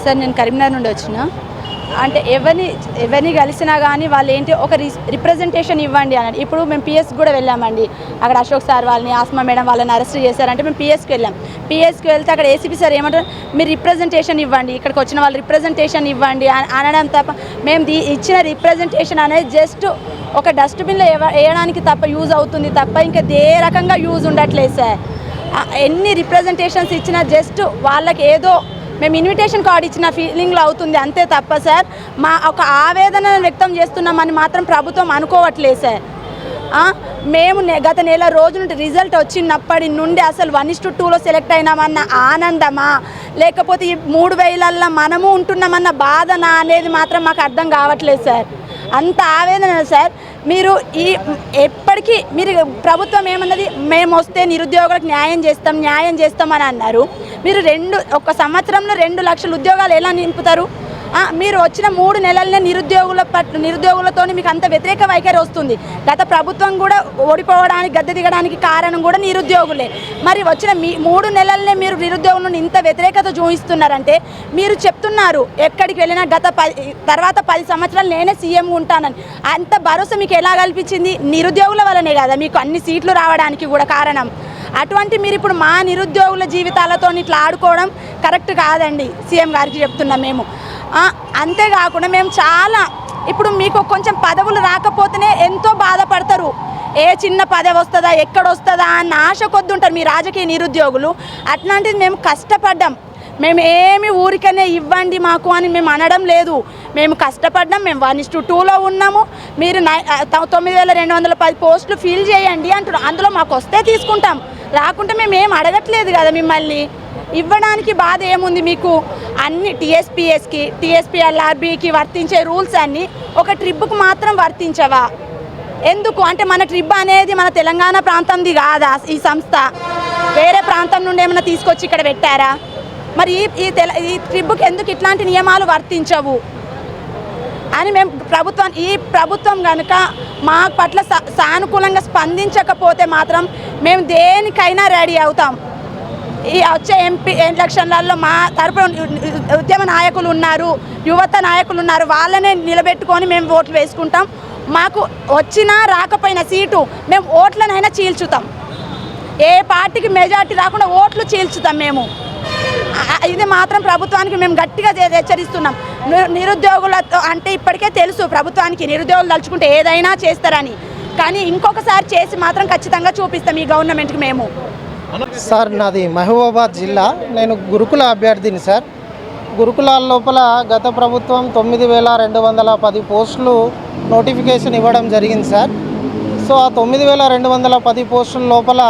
Sir నేను కరీంనగర్ నుండి వచ్చిన. అంటే ఎవరిని కలిసినా కానీ వాళ్ళు ఏంటి ఒక రిప్రజెంటేషన్ ఇవ్వండి అన్నది. ఇప్పుడు మేము పిఎస్కి కూడా వెళ్ళామండి. అక్కడ అశోక్ సార్ వాళ్ళని, ఆస్మా మేడం వాళ్ళని అరెస్ట్ చేశారంటే మేము పిఎస్కి వెళ్ళాం. పిఎస్కి వెళ్తే అక్కడ ఏసీపీ సార్ ఏమంటారు, మీరు రిప్రజెంటేషన్ ఇవ్వండి, ఇక్కడికి వచ్చిన వాళ్ళు రిప్రజెంటేషన్ ఇవ్వండి అనడం తప్ప మేము ఇచ్చిన రిప్రజెంటేషన్ అనేది జస్ట్ ఒక డస్ట్బిన్లో వేయడానికి తప్ప యూజ్ అవుతుంది తప్ప ఇంకా ఏ రకంగా యూజ్ ఉండట్లేదు సార్. ఎన్ని రిప్రజెంటేషన్స్ ఇచ్చినా జస్ట్ వాళ్ళకి ఏదో మేము ఇన్విటేషన్ కార్డు ఇచ్చిన ఫీలింగ్లో అవుతుంది అంతే తప్ప సార్ మా ఒక ఆవేదనను వ్యక్తం చేస్తున్నామని మాత్రం ప్రభుత్వం అనుకోవట్లేదు సార్. మేము గత నెల రోజుల నుండి రిజల్ట్ వచ్చినప్పటి నుండి అసలు 1:2లో సెలెక్ట్ అయినామన్న ఆనందమా లేకపోతే ఈ 3000ల్లో మనము ఉంటున్నామన్న బాధనా అనేది మాత్రం మాకు అర్థం కావట్లేదు సార్. అంత ఆవేదన సార్. మీరు ఎప్పటికీ మీరు ప్రభుత్వం ఏమన్నది, మేము వస్తే నిరుద్యోగులకు న్యాయం చేస్తామని అన్నారు. మీరు ఒక సంవత్సరంలో 2 లక్షల ఉద్యోగాలు ఎలా నింపుతారు? మీరు వచ్చిన 3 నెలలనే నిరుద్యోగులతో మీకు అంత వ్యతిరేక వైఖరి వస్తుంది. గత ప్రభుత్వం కూడా ఓడిపోవడానికి గద్దె దిగడానికి కారణం కూడా నిరుద్యోగులే. మరి వచ్చిన 3 నెలలనే మీరు నిరుద్యోగులను ఇంత వ్యతిరేకత చూపిస్తున్నారంటే మీరు చెప్తున్నారు ఎక్కడికి వెళ్ళినా తర్వాత 10 సంవత్సరాలు నేనే సీఎం ఉంటానని. అంత భరోసా మీకు ఎలా కల్పించింది? నిరుద్యోగుల వల్లనే కదా మీకు అన్ని సీట్లు రావడానికి కూడా కారణం. అటువంటి మీరు ఇప్పుడు మా నిరుద్యోగుల జీవితాలతో ఇట్లా ఆడుకోవడం కరెక్ట్ కాదండి. సీఎం గారికి చెప్తున్నాం మేము. అంతేకాకుండా మేము చాలా ఇప్పుడు మీకు కొంచెం పదవులు రాకపోతేనే ఎంతో బాధపడతారు. ఏ చిన్న పదవి వస్తుందా, ఎక్కడ వస్తుందా అన్న ఆశ కొద్ది ఉంటారు మీ రాజకీయ నిరుద్యోగులు. అట్లాంటిది మేము కష్టపడ్డాం. మేము ఏమి ఊరికనే ఇవ్వండి మాకు అని మేము అనడం లేదు. మేము కష్టపడ్డాం. మేము 1:2లో ఉన్నాము. మీరు 9210 పోస్టులు ఫిల్ చేయండి అంటున్నాం. అందులో మాకు వస్తే తీసుకుంటాం, రాకుంటే మేము ఏం అడగట్లేదు కదా మిమ్మల్ని. ఇవ్వడానికి బాధ ఏముంది మీకు? అన్ని టీఎస్పీఎస్కి టీఎస్పీఎల్ఆర్బీకి వర్తించే రూల్స్ అన్నీ ఒక ట్రిప్కు మాత్రం వర్తించవా? ఎందుకు అంటే మన ట్రిప్ అనేది మన తెలంగాణ ప్రాంతంది కాదా? ఈ సంస్థ వేరే ప్రాంతం నుండి ఏమైనా తీసుకొచ్చి ఇక్కడ పెట్టారా? మరి ఈ ట్రిప్కి ఎందుకు ఇట్లాంటి నియమాలు వర్తించవు అని మేము ప్రభుత్వం కనుక మా పట్ల సానుకూలంగా స్పందించకపోతే మాత్రం మేము దేనికైనా రెడీ అవుతాం. ఈ వచ్చే ఎంపీ ఎలక్షన్లలో మా తరపున ఉద్యమ నాయకులు ఉన్నారు, యువత నాయకులు ఉన్నారు. వాళ్ళనే నిలబెట్టుకొని మేము ఓట్లు వేసుకుంటాం. మాకు వచ్చినా రాకపోయినా సీటు మేము ఓట్లనైనా చీల్చుతాం. ఏ పార్టీకి మెజార్టీ రాకుండా ఓట్లు చీల్చుతాం మేము. ఇది మాత్రం ప్రభుత్వానికి మేము గట్టిగా హెచ్చరిస్తున్నాం. నిరుద్యోగులతో అంటే ఇప్పటికే తెలుసు ప్రభుత్వానికి నిరుద్యోగులు తలుచుకుంటే ఏదైనా చేస్తారని. కానీ ఇంకొకసారి చేసి మాత్రం ఖచ్చితంగా చూపిస్తాం ఈ గవర్నమెంట్కి మేము. సార్ నాది మహబూబాబాద్ జిల్లా. నేను గురుకుల అభ్యర్థిని సార్. గురుకులాల లోపల గత ప్రభుత్వం 9210 పోస్టులు నోటిఫికేషన్ ఇవ్వడం జరిగింది సార్. సో ఆ 9210 పోస్టుల లోపల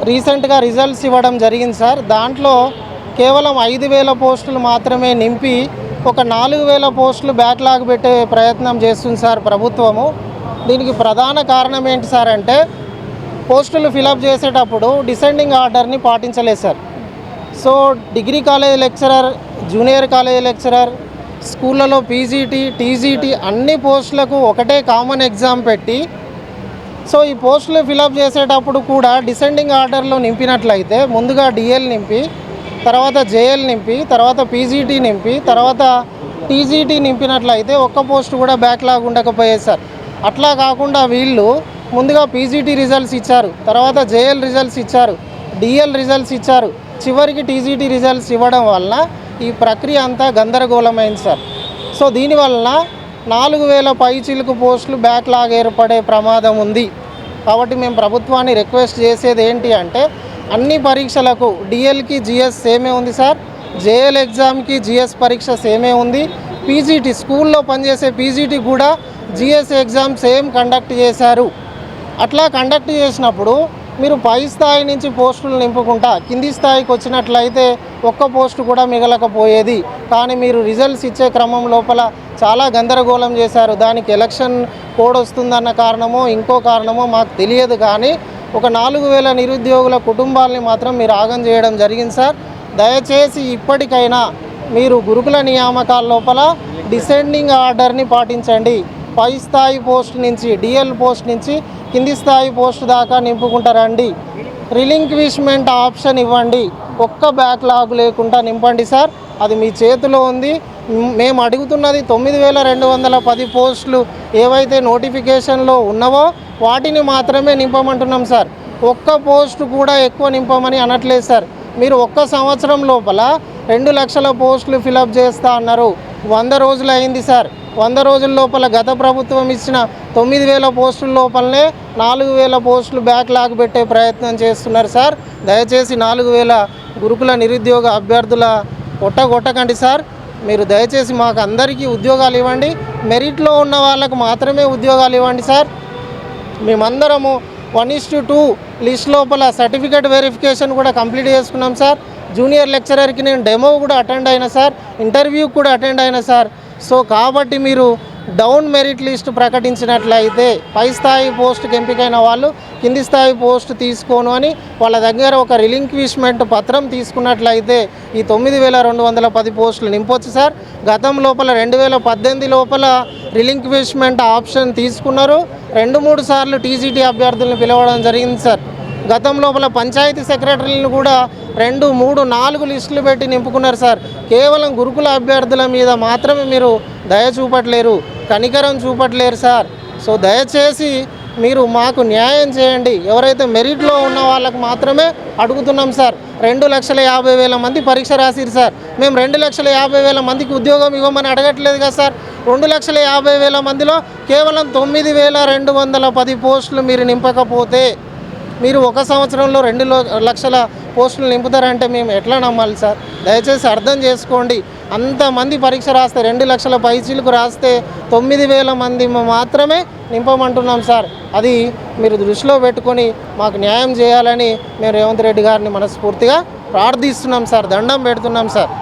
రీసెంట్గా రిజల్ట్స్ ఇవ్వడం జరిగింది సార్. దాంట్లో కేవలం 5000 పోస్టులు మాత్రమే నింపి ఒక 4000 పోస్టులు బ్యాక్లాగ్ పెట్టే ప్రయత్నం చేస్తుంది సార్ ప్రభుత్వము. దీనికి ప్రధాన కారణం ఏంటి సార్ అంటే పోస్టులు ఫిలప్ చేసేటప్పుడు డిసెండింగ్ ఆర్డర్ని పాటించలేదు sir. So degree college lecturer, junior college lecturer, స్కూళ్ళలో పీజీటీ, టీజీటీ అన్ని పోస్టులకు ఒకటే కామన్ ఎగ్జామ్ పెట్టి సో ఈ పోస్టులు ఫిలప్ చేసేటప్పుడు కూడా డిసెండింగ్ ఆర్డర్లో నింపినట్లయితే ముందుగా డిఎల్ నింపి, తర్వాత జేఎల్ నింపి, తర్వాత పీజీటీ నింపి, తర్వాత టీజీటీ నింపినట్లయితే ఒక్క పోస్టు కూడా బ్యాక్లాగ్ ఉండకపోయేది సార్. అట్లా కాకుండా వీళ్ళు ముందుగా పీజీటీ రిజల్ట్స్ ఇచ్చారు, తర్వాత జేఎల్ రిజల్ట్స్ ఇచ్చారు, డిఎల్ రిజల్ట్స్ ఇచ్చారు, చివరికి టీజీటీ రిజల్ట్స్ ఇవ్వడం వలన ఈ ప్రక్రియ అంతా గందరగోళమైంది సార్. సో దీనివలన 4000 పైచిలుకు పోస్టులు బ్యాక్లాగ్ ఏర్పడే ప్రమాదం ఉంది. కాబట్టి మేము ప్రభుత్వాన్ని రిక్వెస్ట్ చేసేది ఏంటి అంటే అన్ని పరీక్షలకు డిఎల్కి జిఎస్ సేమే ఉంది సార్, జేఎల్ ఎగ్జామ్కి జిఎస్ పరీక్ష సేమే ఉంది, పీజీటీ స్కూల్లో పనిచేసే పీజీటీ కూడా జిఎస్ ఎగ్జామ్ సేమ్ కండక్ట్ చేశారు. అట్లా కండక్ట్ చేసినప్పుడు మీరు పై స్థాయి నుంచి పోస్టులు నింపుకుంటా కింది స్థాయికి వచ్చినట్లయితే ఒక్క పోస్టు కూడా మిగలకపోయేది. కానీ మీరు రిజల్ట్స్ ఇచ్చే క్రమం లోపల చాలా గందరగోళం చేశారు. దానికి ఎలక్షన్ కోడ్ వస్తుందన్న కారణమో ఇంకో కారణమో మాకు తెలియదు. కానీ ఒక 4000 నిరుద్యోగుల కుటుంబాలని మాత్రం మీరు ఆగం చేయడం జరిగింది సార్. దయచేసి ఇప్పటికైనా మీరు గురుకుల నియామకాల లోపల డిసెండింగ్ ఆర్డర్ని పాటించండి. పై స్థాయి పోస్ట్ నుంచి డిఎల్ పోస్ట్ నుంచి కింది స్థాయి పోస్ట్ దాకా నింపుకుంటారండి. రిలింక్విష్మెంట్ ఆప్షన్ ఇవ్వండి. ఒక్క బ్యాక్లాగ్ లేకుండా నింపండి సార్. అది మీ చేతిలో ఉంది. మేము అడుగుతున్నది 9210 పోస్టులు ఏవైతే నోటిఫికేషన్లో ఉన్నావో వాటిని మాత్రమే నింపమంటున్నాం సార్. ఒక్క పోస్టు కూడా ఎక్కువ నింపమని అనట్లేదు సార్. మీరు ఒక్క సంవత్సరం లోపల 2 లక్షల పోస్టులు ఫిలప్ చేస్తా అన్నారు. 100 రోజులు అయింది సార్. 100 రోజుల లోపల గత ప్రభుత్వం ఇచ్చిన 9000 పోస్టుల లోపలనే 4000 పోస్టులు బ్యాక్లాగ్ పెట్టే ప్రయత్నం చేస్తున్నారు సార్. దయచేసి 4000 గురుకుల నిరుద్యోగ అభ్యర్థుల కొట్టకండి సార్. మీరు దయచేసి మాకు అందరికీ ఉద్యోగాలు ఇవ్వండి. మెరిట్లో ఉన్న వాళ్ళకు మాత్రమే ఉద్యోగాలు ఇవ్వండి సార్. మేమందరము 1:2 లిస్ట్ లోపల సర్టిఫికేట్ వెరిఫికేషన్ కూడా కంప్లీట్ చేసుకున్నాం సార్. జూనియర్ లెక్చరర్కి నేను డెమో కూడా అటెండ్ అయినా సార్, ఇంటర్వ్యూ కూడా అటెండ్ అయినా సార్. సో కాబట్టి మీరు డౌన్ మెరిట్ లిస్ట్ ప్రకటించినట్లయితే పై స్థాయి పోస్టుకి ఎంపికైన వాళ్ళు కింది స్థాయి పోస్ట్ తీసుకోను అని వాళ్ళ దగ్గర ఒక రిలింక్విష్మెంట్ పత్రం తీసుకున్నట్లయితే ఈ 9210 పోస్టులు నింపొచ్చు సార్. గతం లోపల 2018 లోపల రిలింక్విష్మెంట్ ఆప్షన్ తీసుకున్నారు. 2-3 సార్లు టీజీటీ అభ్యర్థులను పిలవడం జరిగింది సార్. గతం లోపల పంచాయతీ సెక్రటరీలను కూడా 2, 3, 4 లిస్టులు పెట్టి నింపుకున్నారు సార్. కేవలం గురుకుల అభ్యర్థుల మీద మాత్రమే మీరు దయ చూపట్లేరు, కనికరం చూపట్లేరు సార్. సో దయచేసి మీరు మాకు న్యాయం చేయండి. ఎవరైతే మెరిట్లో ఉన్న వాళ్ళకు మాత్రమే అడుగుతున్నాం సార్. 2,50,000 మంది పరీక్ష రాసిరు సార్. మేము 2,50,000 మందికి ఉద్యోగం ఇవ్వమని అడగట్లేదు కదా సార్. 2,50,000 మందిలో కేవలం 9,210 పోస్టులు మీరు నింపకపోతే మీరు ఒక సంవత్సరంలో 2 లక్షల పోస్టులు నింపుతారంటే మేము ఎట్లా నమ్మాలి సార్? దయచేసి అర్థం చేసుకోండి. అంతమంది పరీక్ష రాస్తే 2 లక్షల పైచీలకు రాస్తే 9,000 మంది మాత్రమే నింపమంటున్నాం సార్. అది మీరు దృష్టిలో పెట్టుకొని మాకు న్యాయం చేయాలని మేము రేవంత్ రెడ్డి గారిని మనస్ఫూర్తిగా ప్రార్థిస్తున్నాం సార్. దండం పెడుతున్నాం సార్.